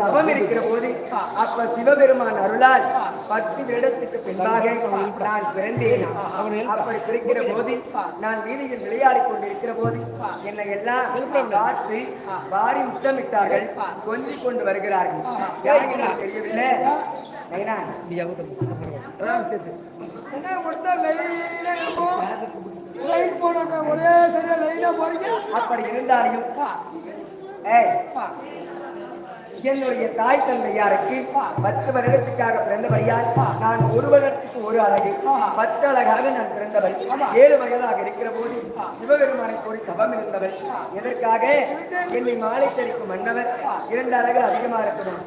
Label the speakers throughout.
Speaker 1: தவம் இருக்கிற போது அப்ப சிவபெருமான் அருளால் 10 வருடத்துக்கு பின்பாக நான் பிறந்தேன். அப்படி பிறக்கிற போது நான் வீதியில் விளையாடி கொண்டிருக்கிற போது என்னை எல்லாம் பார்த்து வாரி முத்தமிட்டார்கள், கொஞ்சிக் கொண்டு வருகிறார்கள். யார் என்று தெரியவில்லை. அப்படி இருந்தாலும் என்னுடைய தாய் தந்தையாருக்கு 10 வருடத்துக்காக பிறந்தபடியால் நான் 1 வருடத்துக்கு 1 அழகு, 10 அழகாக நான் பிறந்தவள். 7 வயதாக இருக்கிற போது சிவபெருமானை கோரி தவம் இருந்தவள். எதற்காக? என்னை மாலை தெளிக்கும் மன்னவர் 2 அழகு அதிகமாக இருக்கணும்,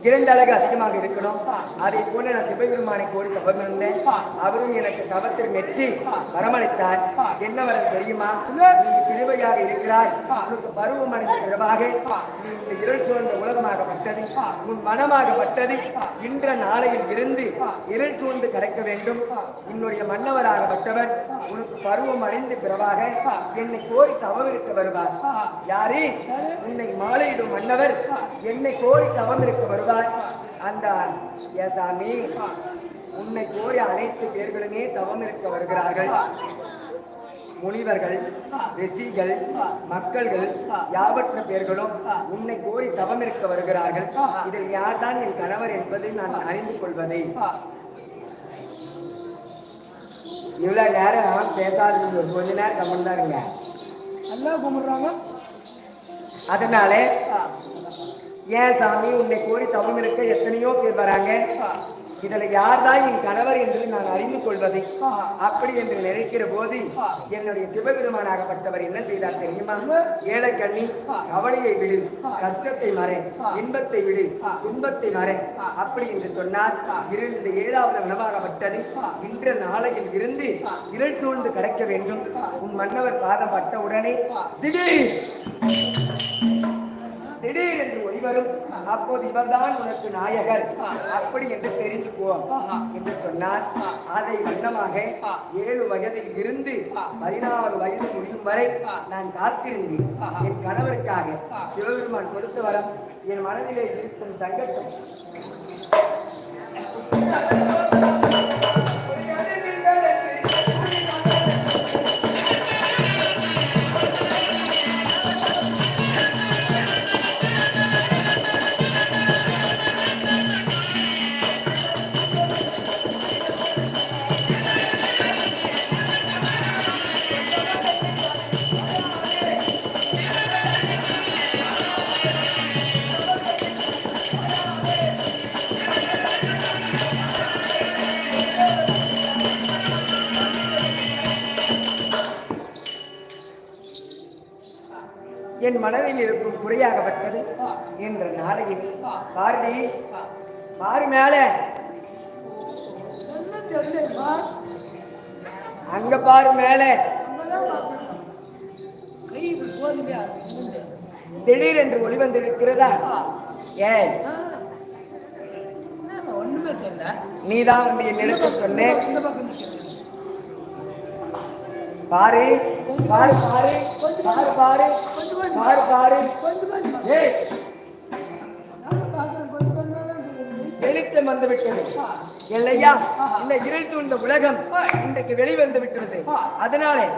Speaker 1: 2 அழகு அதிகமாக இருக்கணும். அதை போல நான் சிவபெருமானை கோரி தவம் இருந்தேன். அவரும் எனக்கு தவத்தில் மெச்சி வரமளித்தார். என்ன வரம் தெரியுமா? நீ சிறுவையாக இருக்கிறாய், உனக்கு பருவம் அடைந்த பிறவாக நீ இந்த இருள் சூழ்ந்த உலகமாகப்பட்டது, உன் மனமாகப்பட்டது இன்ற நாளையில் இருந்து இருள் சூழ்ந்து கடக்க வேண்டும். என்னுடைய மன்னவராகப்பட்டவர் உனக்கு பருவம் அடைந்த பிறவாக என்னை கோரி தவம் இருக்க வருவார். யாரே? உன்னை மாலையிடும் மன்னவர் என்னை கோரி தவம் இருக்க வருவார். அந்த சாமி, உன்னை கோரி அனைத்து பேர்களுமே தவம் இருக்க வருகிறார்கள். முனிவர்கள், ரிஷிகள், மக்கள்கள் யாவற்ற பேர்களும் உன்னை கோரி தவம் இருக்க வருகிறார்கள். இதில் யார்தான் என் கணவர் என்பதை நான் அறிந்து கொள்வதை. இவ்வளவு நேரம் பேசாதீங்க, கொஞ்ச நேரம் கம்மன் தான் இருங்க. எல்லாம் கும்பிடுறாங்க. அதனால ஏன் சாமி, உன்னை கோரி தவம் இருக்க எத்தனையோ பேர் வராங்க, இதுல யார்தான் என் கணவர் என்று நான் அறிந்து கொள்வதை. அப்படி என்று நினைக்கிற போது என்னுடைய சிவபெருமானாகப்பட்டவர் என்ன செய்தார் தெரியுமா? ஏழை கண்ணி, கவலையை விடு, கஷ்டத்தை மறை, இன்பத்தை விடு, துன்பத்தை மறை அப்படி என்று சொன்னார். இந்த 7வது உணவாகப்பட்டது இன்ற நாளையில் இருந்து இருள் சூழ்ந்து கடக்க வேண்டும். உன் மன்னவர் பாதம் பட்ட உடனே திடீர் என்று ஒளிவரும். அப்போது இவர்தான் உனக்கு நாயகர் அப்படி என்று தெரிந்து போ என்று சொன்னார். அதை வண்ணமாக 7 வயதில் இருந்து 16 வயது முடியும் வரை நான் காத்திருந்தேன். என் கணவருக்காக சிவபெருமான் கொடுத்த வரம் என் மனதிலே இருக்கும் சங்கடம் என் மனதில் இருக்கும் குறையாகப்பட்டது என்ற நாளையில் பார்டி பாரு மேல அங்க பாரு மேல திடீர் என்று ஒளி வந்திருக்கிறதா? ஏன் ஒண்ணுமே தெரியல, நீதான் வந்து என் நினைத்து சொன்னேன். பாரு பாரு பாரு பாரு பாரு பாரு பாரு, வெளிச்சம் வந்து விட்டது இல்லையா? இந்த இருள் சூழ்ந்த உலகம் இன்றைக்கு வெளிவந்து விட்டது. அதனாலே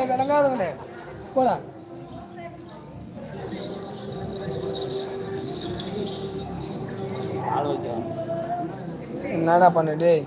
Speaker 1: விளங்காதவனே போலாம். என்னடா பண்ணு டேய்?